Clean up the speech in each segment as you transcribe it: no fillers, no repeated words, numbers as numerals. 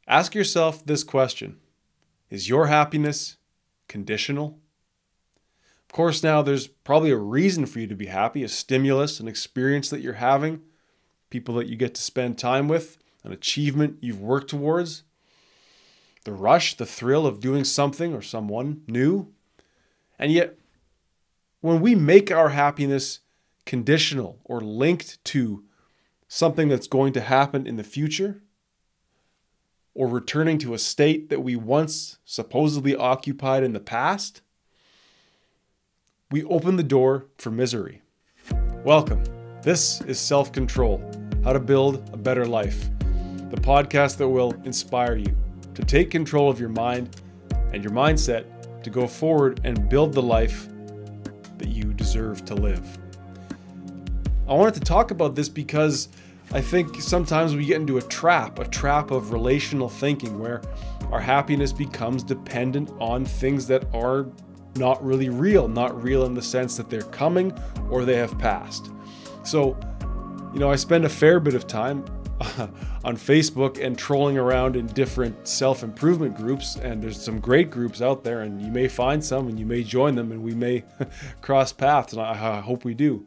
Ask yourself this question: is your happiness conditional? Of course, now there's probably a reason for you to be happy, a stimulus, an experience that you're having, people that you get to spend time with, an achievement you've worked towards, the rush, the thrill of doing something or someone new. And yet, when we make our happiness conditional or linked to something that's going to happen in the future, or returning to a state that we once supposedly occupied in the past, we open the door for misery. Welcome. This is Self-Control, How to Build a Better Life, the podcast that will inspire you to take control of your mind and your mindset to go forward and build the life that you deserve to live. I wanted to talk about this because I think sometimes we get into a trap of relational thinking where our happiness becomes dependent on things that are not really real, not real in the sense that they're coming or they have passed. So, I spend a fair bit of time on Facebook and trolling around in different self-improvement groups, and there's some great groups out there, and you may find some and you may join them and we may cross paths, and I hope we do.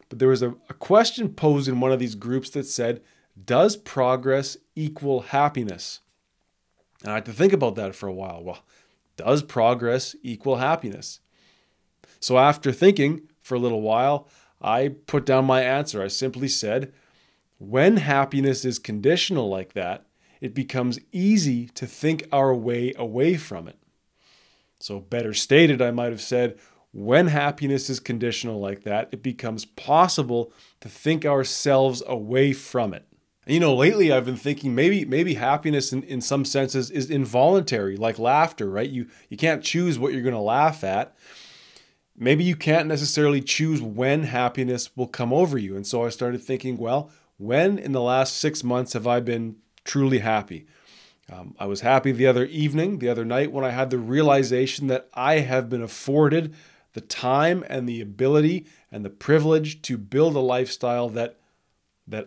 But there was a question posed in one of these groups that said, does progress equal happiness? And I had to think about that for a while. Well, does progress equal happiness? So after thinking for a little while, I put down my answer. I simply said, when happiness is conditional like that, it becomes easy to think our way away from it. So better stated, I might have said, when happiness is conditional like that, it becomes possible to think ourselves away from it. And lately I've been thinking maybe happiness in some senses is involuntary, like laughter, right? You can't choose what you're going to laugh at. Maybe you can't necessarily choose when happiness will come over you. And so I started thinking, well, when in the last 6 months have I been truly happy? I was happy the other night when I had the realization that I have been afforded the time and the ability and the privilege to build a lifestyle that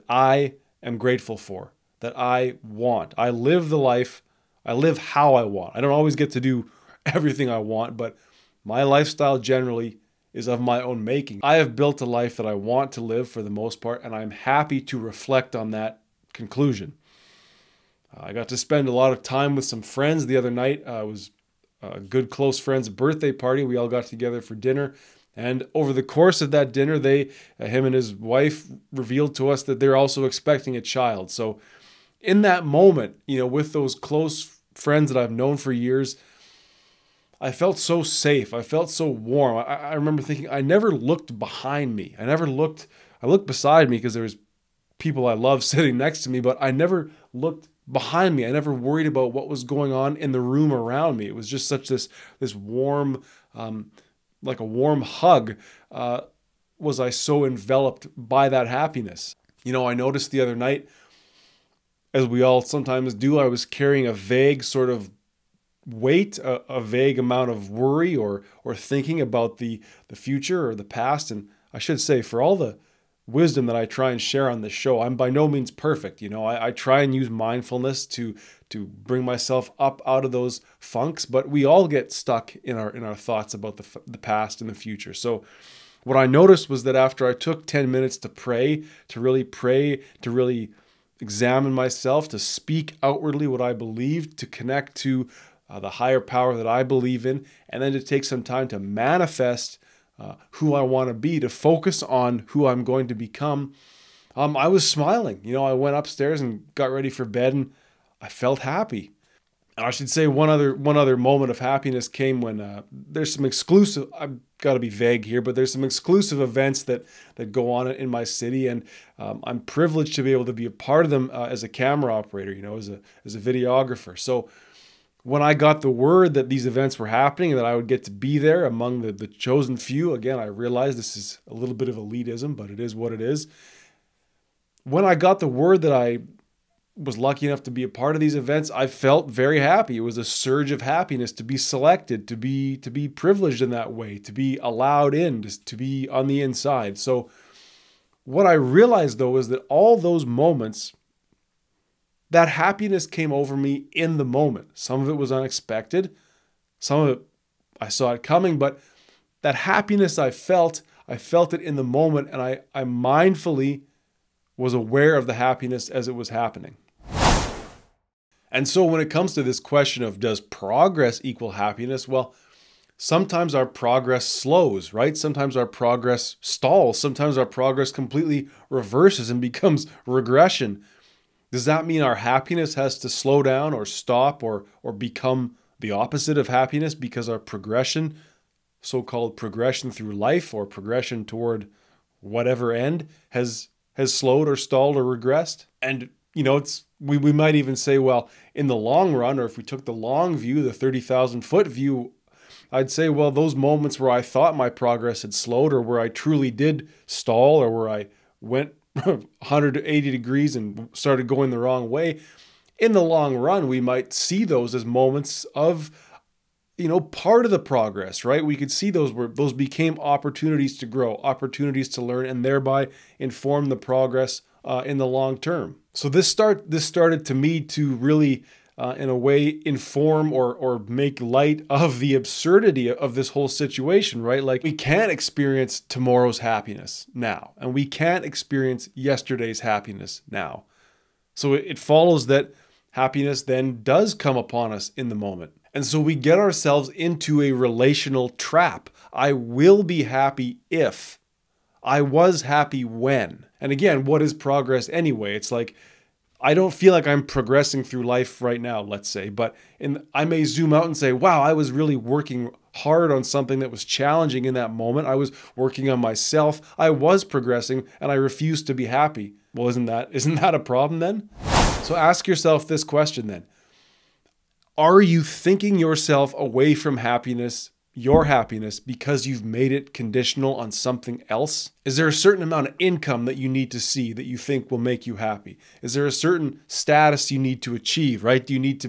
I am grateful for, that I want. I live the life, I live how I want. I don't always get to do everything I want, but my lifestyle generally is of my own making. I have built a life that I want to live for the most part, and I'm happy to reflect on that conclusion. I got to spend a lot of time with some friends the other night. It was a good close friend's birthday party. We all got together for dinner. And over the course of that dinner, him and his wife revealed to us that they're also expecting a child. So in that moment, with those close friends that I've known for years, I felt so safe. I felt so warm. I remember thinking, I never looked behind me. I looked beside me because there was people I love sitting next to me, but I never looked behind me. I never worried about what was going on in the room around me. It was just such this warm, like a warm hug, was I so enveloped by that happiness. I noticed the other night, as we all sometimes do, I was carrying a vague sort of weight, a vague amount of worry or thinking about the future or the past. And I should say, for all the wisdom that I try and share on this show, I'm by no means perfect. I try and use mindfulness to bring myself up out of those funks, but we all get stuck in our thoughts about the past and the future. So what I noticed was that after I took 10 minutes to pray, to really examine myself, to speak outwardly what I believed, to connect to the higher power that I believe in, and then to take some time to manifest who I want to be, to focus on who I'm going to become, I was smiling. I went upstairs and got ready for bed, and I felt happy. And I should say one other moment of happiness came when there's some exclusive, I've got to be vague here, but there's some exclusive events that go on in my city, and I'm privileged to be able to be a part of them as a camera operator, as a videographer. So when I got the word that these events were happening and that I would get to be there among the chosen few, again, I realize this is a little bit of elitism, but it is what it is. When I got the word that I was lucky enough to be a part of these events, I felt very happy. It was a surge of happiness to be selected, to be privileged in that way, to be allowed in, to be on the inside. So what I realized, though, is that all those moments that happiness came over me in the moment. Some of it was unexpected. Some of it, I saw it coming, but that happiness I felt it in the moment, and I mindfully was aware of the happiness as it was happening. And so when it comes to this question of does progress equal happiness? Well, sometimes our progress slows, right? Sometimes our progress stalls. Sometimes our progress completely reverses and becomes regression. Does that mean our happiness has to slow down or stop or become the opposite of happiness because our progression, so-called progression through life or progression toward whatever end, has slowed or stalled or regressed? And we might even say, well, in the long run, or if we took the long view, the 30,000-foot view, I'd say, well, those moments where I thought my progress had slowed, or where I truly did stall, or where I went 180 degrees and started going the wrong way, in the long run, we might see those as moments of, part of the progress, right? We could see those where those became opportunities to grow, opportunities to learn, and thereby inform the progress in the long term. So this started to me to really, in a way, inform or make light of the absurdity of this whole situation, right? Like, we can't experience tomorrow's happiness now, and we can't experience yesterday's happiness now. So it follows that happiness then does come upon us in the moment. And so we get ourselves into a relational trap. I will be happy if. I was happy when. And again, what is progress anyway? It's like, I don't feel like I'm progressing through life right now, let's say, but I may zoom out and say, wow, I was really working hard on something that was challenging in that moment. I was working on myself. I was progressing, and I refused to be happy. Well, isn't that a problem then? So ask yourself this question then. Are you thinking yourself away from happiness, your happiness, because you've made it conditional on something else? Is there a certain amount of income that you need to see that you think will make you happy? Is there a certain status you need to achieve, right? Do you need to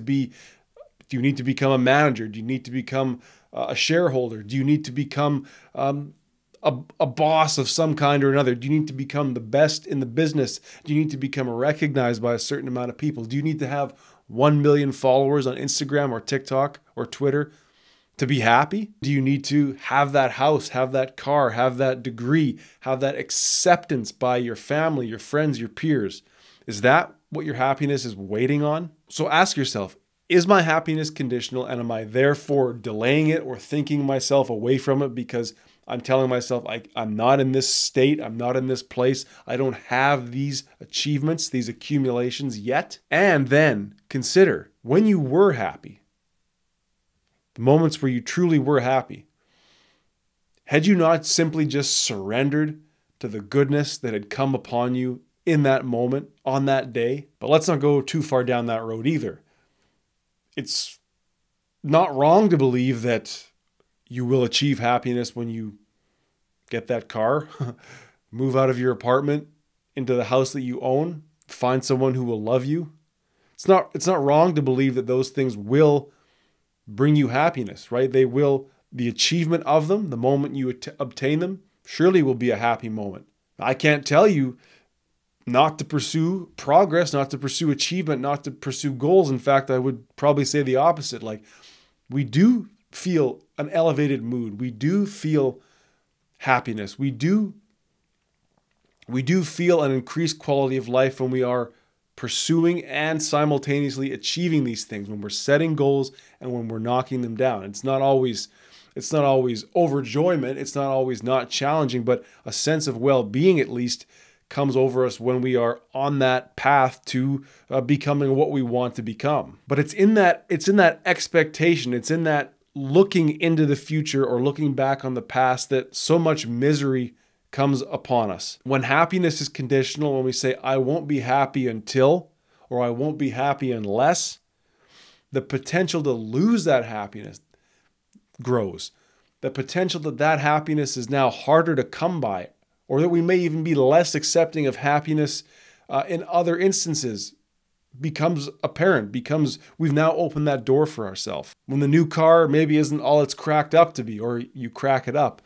become a manager? Do you need to become a shareholder? Do you need to become a boss of some kind or another? Do you need to become the best in the business? Do you need to become recognized by a certain amount of people? Do you need to have 1 million followers on Instagram or TikTok or Twitter to be happy? Do you need to have that house, have that car, have that degree, have that acceptance by your family, your friends, your peers? Is that what your happiness is waiting on? So ask yourself, is my happiness conditional, and am I therefore delaying it or thinking myself away from it because I'm telling myself I'm not in this state, I'm not in this place, I don't have these achievements, these accumulations yet? And then consider when you were happy, the moments where you truly were happy, had you not simply just surrendered to the goodness that had come upon you in that moment, on that day? But let's not go too far down that road either. It's not wrong to believe that you will achieve happiness when you get that car, move out of your apartment into the house that you own, find someone who will love you. It's not wrong to believe that those things will bring you happiness, right? They will, the achievement of them, the moment you obtain them, surely will be a happy moment. I can't tell you not to pursue progress, not to pursue achievement, not to pursue goals. In fact, I would probably say the opposite. Like, we do feel an elevated mood. We do feel happiness. We do feel an increased quality of life when we are pursuing and simultaneously achieving these things, when we're setting goals and when we're knocking them down. It's not always overjoyment. It's not always not challenging, but a sense of well-being at least comes over us when we are on that path to becoming what we want to become. But it's in that expectation, it's in that looking into the future or looking back on the past that so much misery comes upon us. When happiness is conditional, when we say, I won't be happy until, or I won't be happy unless, the potential to lose that happiness grows. The potential that happiness is now harder to come by, or that we may even be less accepting of happiness in other instances, becomes apparent, we've now opened that door for ourselves. When the new car maybe isn't all it's cracked up to be, or you crack it up,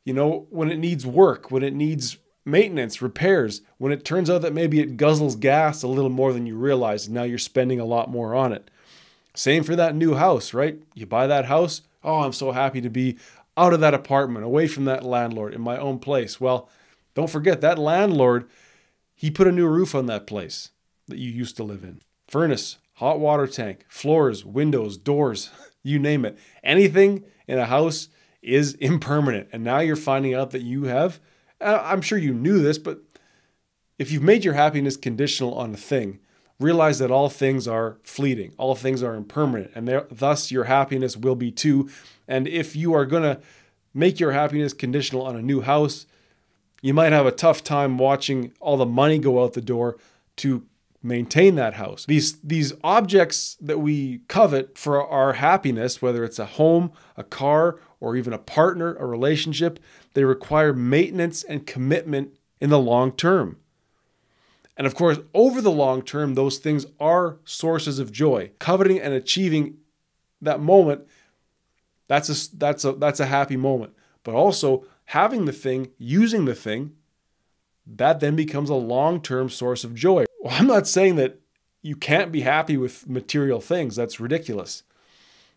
when it needs work, when it needs maintenance, repairs, when it turns out that maybe it guzzles gas a little more than you realize, and now you're spending a lot more on it. Same for that new house, right? You buy that house. Oh, I'm so happy to be out of that apartment, away from that landlord, in my own place. Well, don't forget that landlord, he put a new roof on that place that you used to live in. Furnace, hot water tank, floors, windows, doors, you name it. Anything in a house is impermanent. And now you're finding out that you have, I'm sure you knew this, but if you've made your happiness conditional on a thing, realize that all things are fleeting, all things are impermanent, and thus your happiness will be too. And if you are going to make your happiness conditional on a new house, you might have a tough time watching all the money go out the door to maintain that house. These objects that we covet for our happiness, whether it's a home, a car, or even a partner, a relationship, they require maintenance and commitment in the long term. And of course, over the long term, those things are sources of joy. Coveting and achieving that moment, that's a happy moment. But also having the thing, using the thing, that then becomes a long-term source of joy. Well, I'm not saying that you can't be happy with material things. That's ridiculous.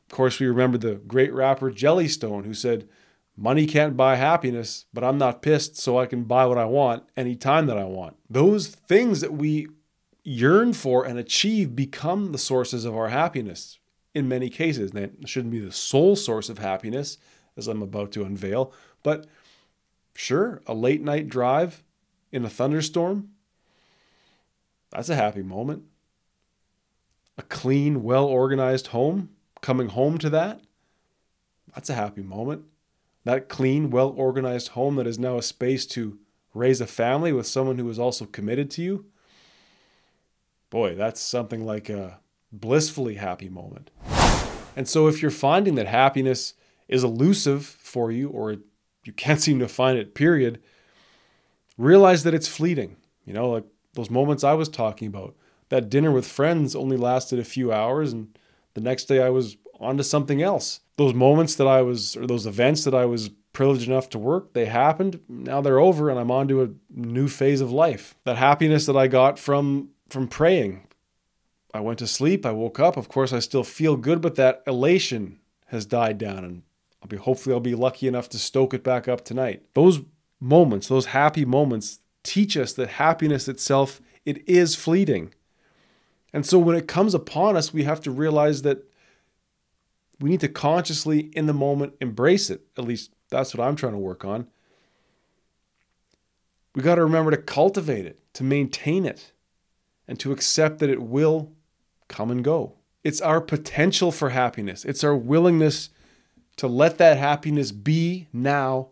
Of course, we remember the great rapper Jellystone, who said, "Money can't buy happiness, but I'm not pissed, so I can buy what I want anytime that I want." Those things that we yearn for and achieve become the sources of our happiness in many cases. That shouldn't be the sole source of happiness, as I'm about to unveil, but sure, a late night drive in a thunderstorm, that's a happy moment. A clean, well-organized home, coming home to that, that's a happy moment. That clean, well-organized home that is now a space to raise a family with someone who is also committed to you, boy, that's something like a blissfully happy moment. And so if you're finding that happiness is elusive for you, or you can't seem to find it, period, realize that it's fleeting. You know, like those moments I was talking about. That dinner with friends only lasted a few hours, and the next day I was on to something else. Those moments that those events that I was privileged enough to work, they happened. Now they're over, and I'm on to a new phase of life. That happiness that I got from praying. I went to sleep, I woke up. Of course, I still feel good, but that elation has died down, and hopefully I'll be lucky enough to stoke it back up tonight. Those moments, those happy moments, teach us that happiness itself, it is fleeting. And so when it comes upon us, we have to realize that we need to consciously, in the moment, embrace it. At least that's what I'm trying to work on. We got to remember to cultivate it, to maintain it, and to accept that it will come and go. It's our potential for happiness. It's our willingness to let that happiness be now,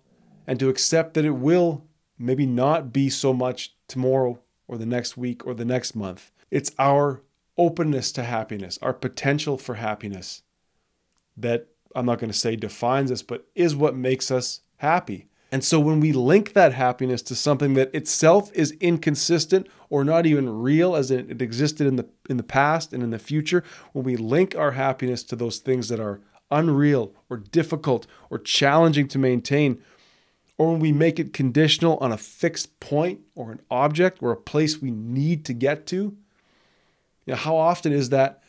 and to accept that it will maybe not be so much tomorrow or the next week or the next month. It's our openness to happiness, our potential for happiness, that I'm not going to say defines us, but is what makes us happy. And so when we link that happiness to something that itself is inconsistent or not even real as it existed in the past and in the future, when we link our happiness to those things that are unreal or difficult or challenging to maintain, or when we make it conditional on a fixed point or an object or a place we need to get to, you know, how often is that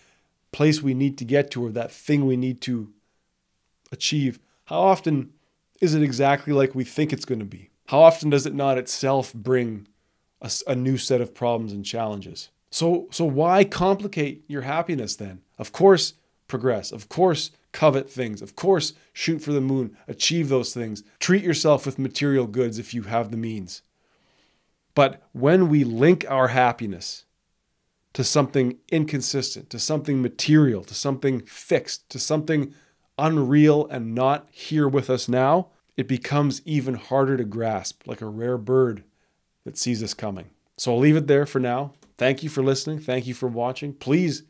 place we need to get to or that thing we need to achieve, how often is it exactly like we think it's going to be? How often does it not itself bring a new set of problems and challenges? So why complicate your happiness then? Of course, progress. Of course, covet things. Of course, shoot for the moon. Achieve those things. Treat yourself with material goods if you have the means. But when we link our happiness to something inconsistent, to something material, to something fixed, to something unreal and not here with us now, it becomes even harder to grasp, like a rare bird that sees us coming. So I'll leave it there for now. Thank you for listening. Thank you for watching. Please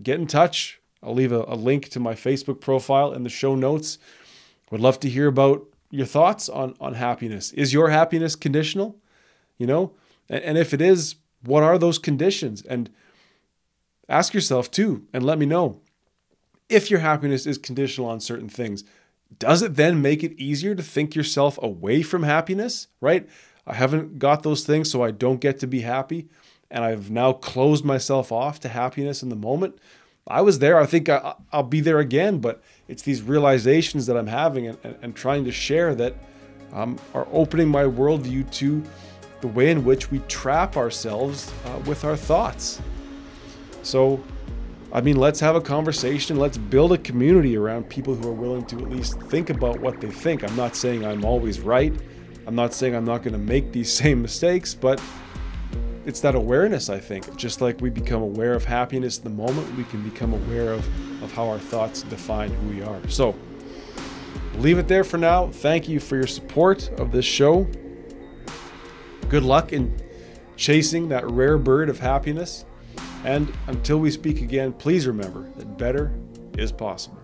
get in touch. I'll leave a link to my Facebook profile in the show notes. Would love to hear about your thoughts on happiness. Is your happiness conditional? You know, and if it is, what are those conditions? And ask yourself too, and let me know. If your happiness is conditional on certain things, does it then make it easier to think yourself away from happiness, right? I haven't got those things, so I don't get to be happy. And I've now closed myself off to happiness in the moment. I was there. I think I'll be there again, but it's these realizations that I'm having and trying to share that are opening my worldview to the way in which we trap ourselves with our thoughts. So, I mean, let's have a conversation. Let's build a community around people who are willing to at least think about what they think. I'm not saying I'm always right. I'm not saying I'm not going to make these same mistakes, but it's that awareness, I think. Just like we become aware of happiness in the moment, we can become aware of how our thoughts define who we are. So, leave it there for now. Thank you for your support of this show. Good luck in chasing that rare bird of happiness. And until we speak again, please remember that better is possible.